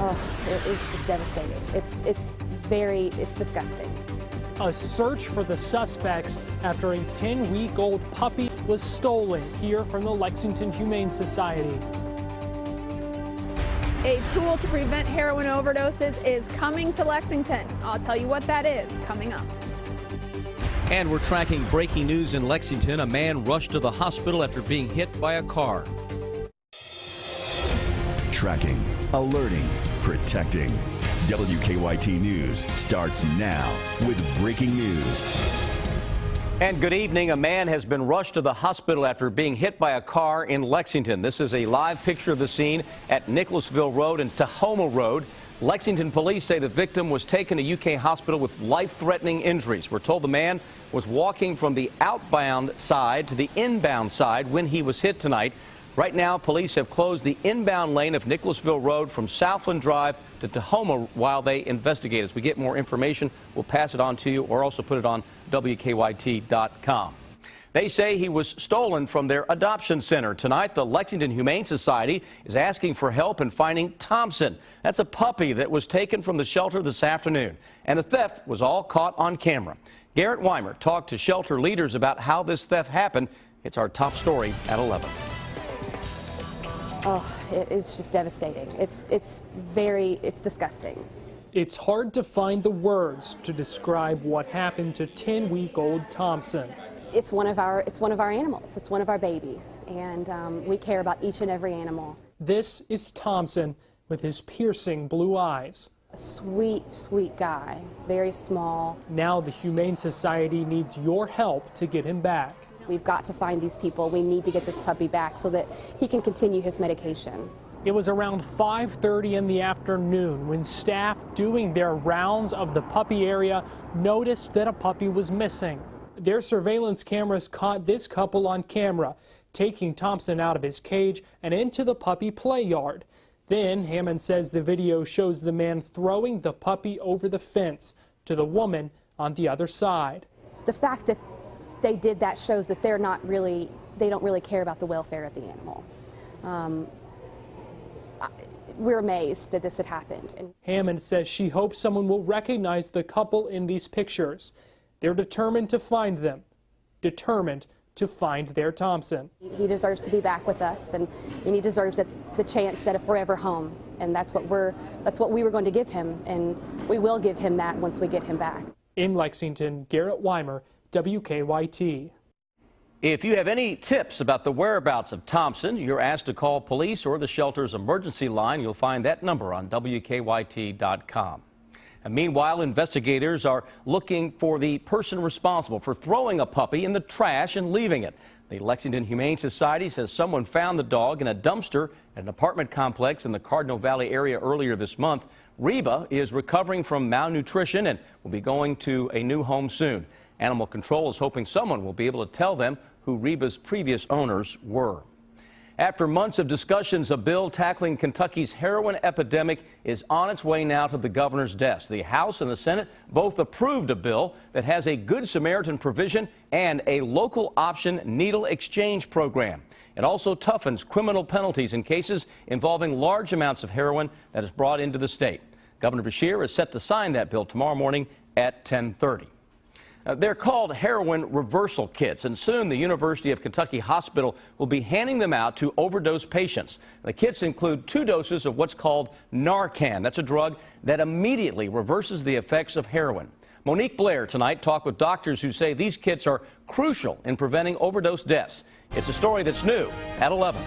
It's just devastating. It's disgusting. A search for the suspects after a 10-week-old puppy was stolen here from the Lexington Humane Society. A tool to prevent heroin overdoses is coming to Lexington. I'll tell you what that is coming up. And we're tracking breaking news in Lexington. A man rushed to the hospital after being hit by a car. Tracking, alerting, protecting. WKYT News starts now with breaking news. And good evening. A man has been rushed to the hospital after being hit by a car in Lexington. This is a live picture of the scene at Nicholasville Road and Tahoma Road. Lexington police say the victim was taken to UK hospital with life-threatening injuries. We're told the man was walking from the outbound side to the inbound side when he was hit tonight. Right now, police have closed the inbound lane of Nicholasville Road from Southland Drive to Tahoma while they investigate. As we get more information, we'll pass it on to you or also put it on WKYT.com. They say he was stolen from their adoption center. Tonight, the Lexington Humane Society is asking for help in finding Thompson. That's a puppy that was taken from the shelter this afternoon, and the theft was all caught on camera. Garrett Weimer talked to shelter leaders about how this theft happened. It's our top story at 11. It's just devastating. It's disgusting. It's hard to find the words to describe what happened to 10-week-old Thompson. It's one of our animals. It's one of our babies, and we care about each and every animal. This is Thompson with his piercing blue eyes. A sweet, sweet guy, very small. Now the Humane Society needs your help to get him back. We've got to find these people. We need to get this puppy back so that he can continue his medication. It was around 5:30 in the afternoon when staff doing their rounds of the puppy area noticed that a puppy was missing. Their surveillance cameras caught this couple on camera, taking Thompson out of his cage and into the puppy play yard. Then Hammond says the video shows the man throwing the puppy over the fence to the woman on the other side. The fact that they did that shows that they don't really care about the welfare of the animal. We're amazed that this had happened. Hammond says she hopes someone will recognize the couple in these pictures. They're determined to find them, determined to find their Thompson. He deserves to be back with us, and he deserves the chance at a forever home. And that's what we were going to give him, and we will give him that once we get him back. In Lexington, Garrett Weimer, WKYT. If you have any tips about the whereabouts of Thompson, you're asked to call police or the shelter's emergency line. You'll find that number on WKYT.com. And meanwhile, investigators are looking for the person responsible for throwing a puppy in the trash and leaving it. The Lexington Humane Society says someone found the dog in a dumpster at an apartment complex in the Cardinal Valley area earlier this month. Reba is recovering from malnutrition and will be going to a new home soon. Animal Control is hoping someone will be able to tell them who Reba's previous owners were. After months of discussions, a bill tackling Kentucky's heroin epidemic is on its way now to the governor's desk. The House and the Senate both approved a bill that has a Good Samaritan provision and a local option needle exchange program. It also toughens criminal penalties in cases involving large amounts of heroin that is brought into the state. Governor Beshear is set to sign that bill tomorrow morning at 10:30. They're called heroin reversal kits, and soon the University of Kentucky Hospital will be handing them out to overdose patients. The kits include 2 doses of what's called Narcan. That's a drug that immediately reverses the effects of heroin. Monique Blair tonight talked with doctors who say these kits are crucial in preventing overdose deaths. It's a story that's new at 11.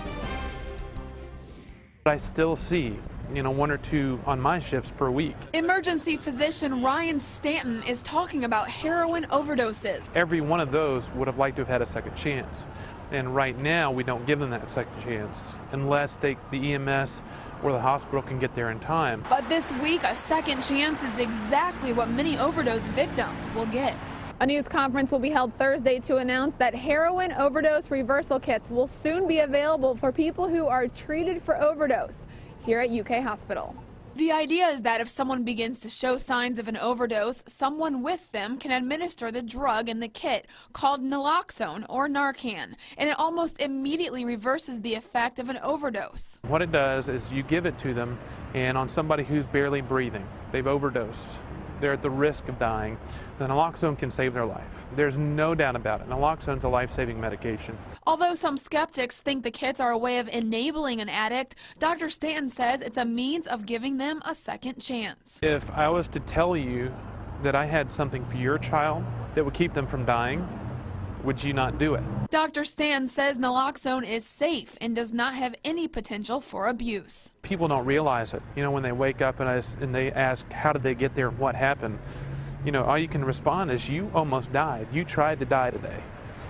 I still see 1 or 2 on my shifts per week. Emergency physician Ryan Stanton is talking about heroin overdoses. Every one of those would have liked to have had a second chance. And right now, we don't give them that second chance unless the EMS or the hospital can get there in time. But this week, a second chance is exactly what many overdose victims will get. A news conference will be held Thursday to announce that heroin overdose reversal kits will soon be available for people who are treated for overdose here at UK Hospital. The idea is that if someone begins to show signs of an overdose, someone with them can administer the drug in the kit called naloxone or Narcan, and it almost immediately reverses the effect of an overdose. What it does is you give it to them, and on somebody who's barely breathing, they've overdosed, they're at the risk of dying, the naloxone can save their life. There's no doubt about it. Naloxone is a life-saving medication. Although some skeptics think the kits are a way of enabling an addict, Dr. Stanton says it's a means of giving them a second chance. If I was to tell you that I had something for your child that would keep them from dying, would you not do it? Dr. Stanton says naloxone is safe and does not have any potential for abuse. People don't realize it. You know, when they wake up and they ask, how did they get there, what happened? You know, all you can respond is, you almost died. You tried to die today.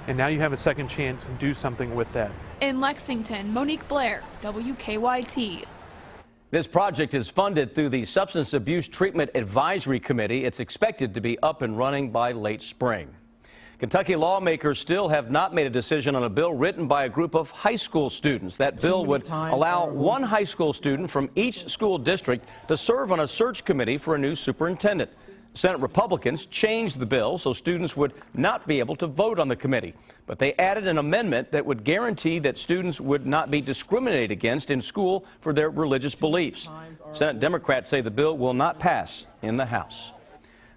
And now you have a second chance and do something with that. In Lexington, Monique Blair, WKYT. This project is funded through the Substance Abuse Treatment Advisory Committee. It's expected to be up and running by late spring. Kentucky lawmakers still have not made a decision on a bill written by a group of high school students. That bill would allow one high school student from each school district to serve on a search committee for a new superintendent. Senate Republicans changed the bill so students would not be able to vote on the committee. But they added an amendment that would guarantee that students would not be discriminated against in school for their religious beliefs. Senate Democrats say the bill will not pass in the House.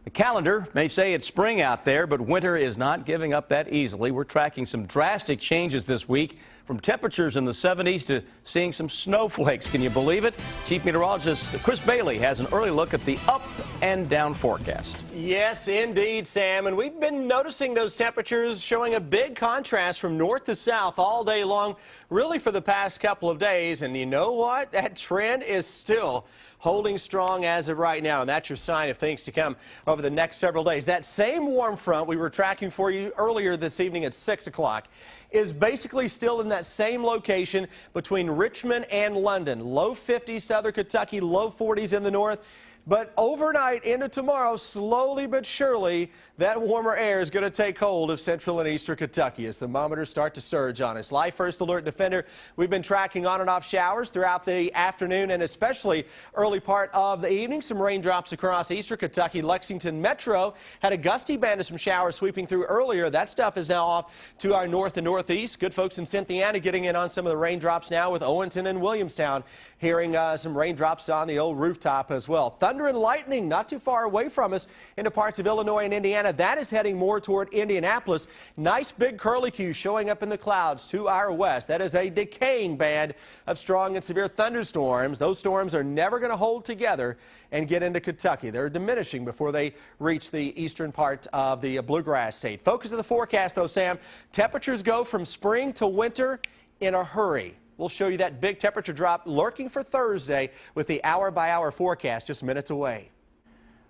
The calendar may say it's spring out there, but winter is not giving up that easily. We're tracking some drastic changes this week, from temperatures in the 70s to seeing some snowflakes. Can you believe it? Chief Meteorologist Chris Bailey has an early look at the up and down forecast. Yes, indeed, Sam. And we've been noticing those temperatures showing a big contrast from north to south all day long, really for the past couple of days. And you know what? That trend is still holding strong as of right now, and that's your sign of things to come over the next several days. That same warm front we were tracking for you earlier this evening at 6 o'clock is basically still in that same location between Richmond and London. Low 50s southern Kentucky, low 40s in the north. But overnight into tomorrow, slowly but surely, that warmer air is going to take hold of central and eastern Kentucky as thermometers start to surge on us. Live First Alert Defender, we've been tracking on and off showers throughout the afternoon and especially early part of the evening. Some raindrops across eastern Kentucky. Lexington Metro had a gusty band of some showers sweeping through earlier. That stuff is now off to our north and northeast. Good folks in Cynthiana getting in on some of the raindrops now, with Owenton and Williamstown hearing some raindrops on the old rooftop as well. Thunder and lightning not too far away from us into parts of Illinois and Indiana. That is heading more toward Indianapolis. Nice big curlicue showing up in the clouds to our west. That is a decaying band of strong and severe thunderstorms. Those storms are never going to hold together and get into Kentucky. They're diminishing before they reach the eastern part of the bluegrass state. Focus of the forecast, though, Sam. Temperatures go from spring to winter in a hurry. We'll show you that big temperature drop lurking for Thursday with the hour-by-hour forecast just minutes away.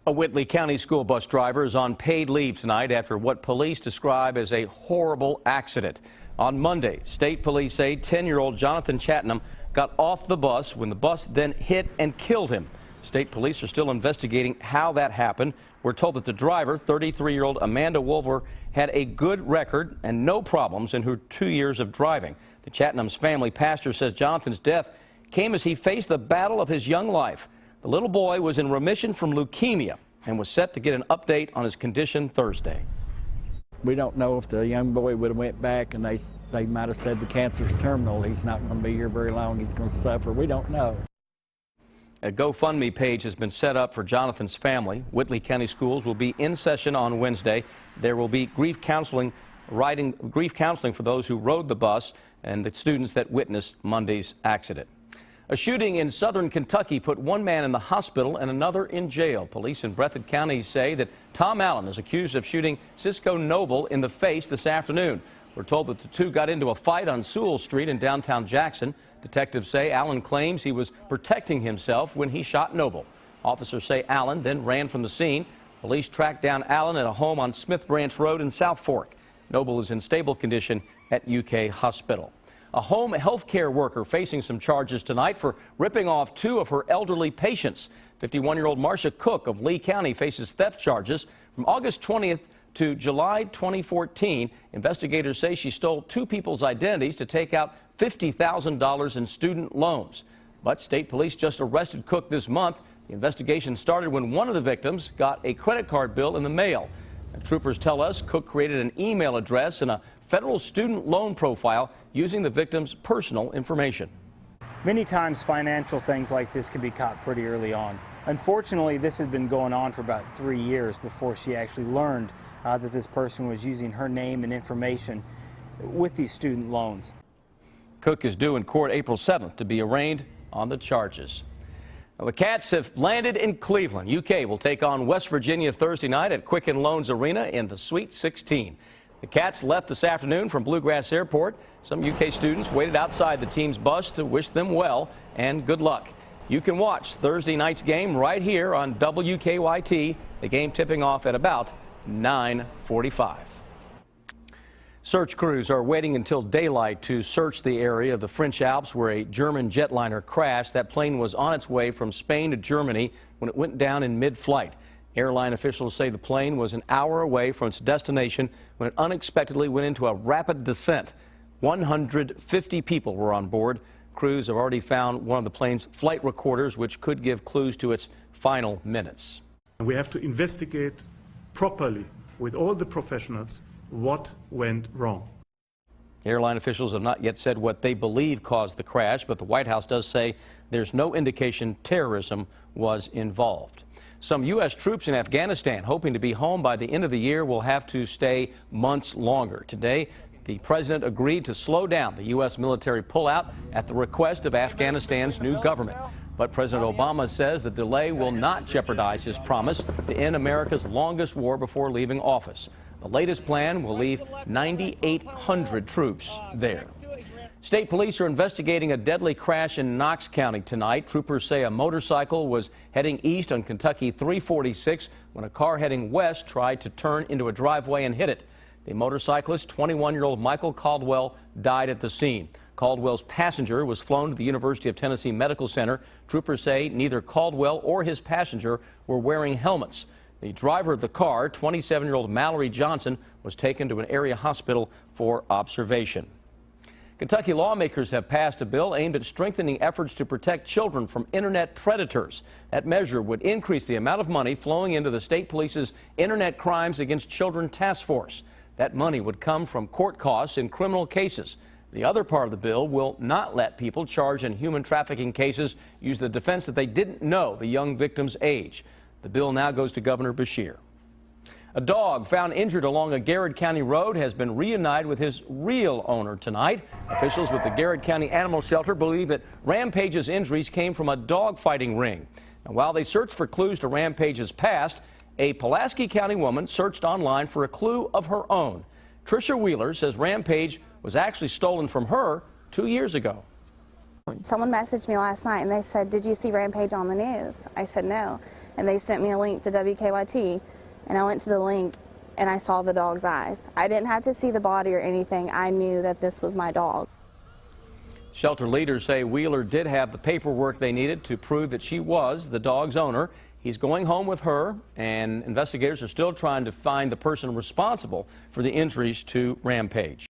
A Whitley County school bus driver is on paid leave tonight after what police describe as a horrible accident. On Monday, state police say 10-year-old Jonathan Chatnam got off the bus when the bus then hit and killed him. State police are still investigating how that happened. We're told that the driver, 33-year-old Amanda Wolver, had a good record and no problems in her 2 years of driving. The Chatnam's family pastor says Jonathan's death came as he faced the battle of his young life. The little boy was in remission from leukemia and was set to get an update on his condition Thursday. We don't know if the young boy would have went back and they might have said the cancer's terminal. He's not going to be here very long. He's going to suffer. We don't know. A GoFundMe page has been set up for Jonathan's family. Whitley County Schools will be in session on Wednesday. There will be grief counseling for those who rode the bus and the students that witnessed Monday's accident. A shooting in southern Kentucky put one man in the hospital and another in jail. Police in Breathitt County say that Tom Allen is accused of shooting Cisco Noble in the face this afternoon. We're told that the two got into a fight on Sewell Street in downtown Jackson. Detectives say Allen claims he was protecting himself when he shot Noble. Officers say Allen then ran from the scene. Police tracked down Allen at a home on Smith Branch Road in South Fork. Noble is in stable condition at UK Hospital. A home health care worker facing some charges tonight for ripping off two of her elderly patients. 51-year-old Marcia Cook of Lee County faces theft charges from August 20th to July 2014. Investigators say she stole two people's identities to take out $50,000 in student loans. But state police just arrested Cook this month. The investigation started when one of the victims got a credit card bill in the mail. And troopers tell us Cook created an email address and a federal student loan profile using the victim's personal information. Many times financial things like this can be caught pretty early on. Unfortunately, this had been going on for about 3 years before she actually learned that this person was using her name and information with these student loans. Cook is due in court April 7th to be arraigned on the charges. Now, the Cats have landed in Cleveland. UK will take on West Virginia Thursday night at Quicken Loans Arena in the Sweet 16. The Cats left this afternoon from Bluegrass Airport. Some UK students waited outside the team's bus to wish them well and good luck. You can watch Thursday night's game right here on WKYT, the game tipping off at about 9:45. Search crews are waiting until daylight to search the area of the French Alps where a German jetliner crashed. That plane was on its way from Spain to Germany when it went down in mid-flight. Airline officials say the plane was an hour away from its destination when it unexpectedly went into a rapid descent. 150 people were on board. Crews have already found one of the plane's flight recorders, which could give clues to its final minutes. We have to investigate properly with all the professionals what went wrong. Airline officials have not yet said what they believe caused the crash, but the White House does say there's no indication terrorism was involved. Some U.S. troops in Afghanistan hoping to be home by the end of the year will have to stay months longer. Today, the president agreed to slow down the U.S. military pullout at the request of Afghanistan's new government. But President Obama says the delay will not jeopardize his promise to end America's longest war before leaving office. The latest plan will leave 9,800 troops there. State police are investigating a deadly crash in Knox County tonight. Troopers say a motorcycle was heading east on Kentucky 346 when a car heading west tried to turn into a driveway and hit it. The motorcyclist, 21-year-old Michael Caldwell, died at the scene. Caldwell's passenger was flown to the University of Tennessee Medical Center. Troopers say neither Caldwell or his passenger were wearing helmets. The driver of the car, 27-year-old Mallory Johnson, was taken to an area hospital for observation. Kentucky lawmakers have passed a bill aimed at strengthening efforts to protect children from internet predators. That measure would increase the amount of money flowing into the state police's Internet Crimes Against Children Task Force. That money would come from court costs in criminal cases. The other part of the bill will not let people charged in human trafficking cases use the defense that they didn't know the young victim's age. The bill now goes to Governor Beshear. A dog found injured along a Garrett County road has been reunited with his real owner tonight. Officials with the Garrett County Animal Shelter believe that Rampage's injuries came from a dog fighting ring. And while they searched for clues to Rampage's past, a Pulaski County woman searched online for a clue of her own. Tricia Wheeler says Rampage was actually stolen from her 2 years ago. Someone messaged me last night and they said, "Did you see Rampage on the news?" I said no, and they sent me a link to WKYT, and I went to the link and I saw the dog's eyes. I didn't have to see the body or anything. I knew that this was my dog. Shelter leaders say Wheeler did have the paperwork they needed to prove that she was the dog's owner. He's going home with her, and investigators are still trying to find the person responsible for the injuries to Rampage.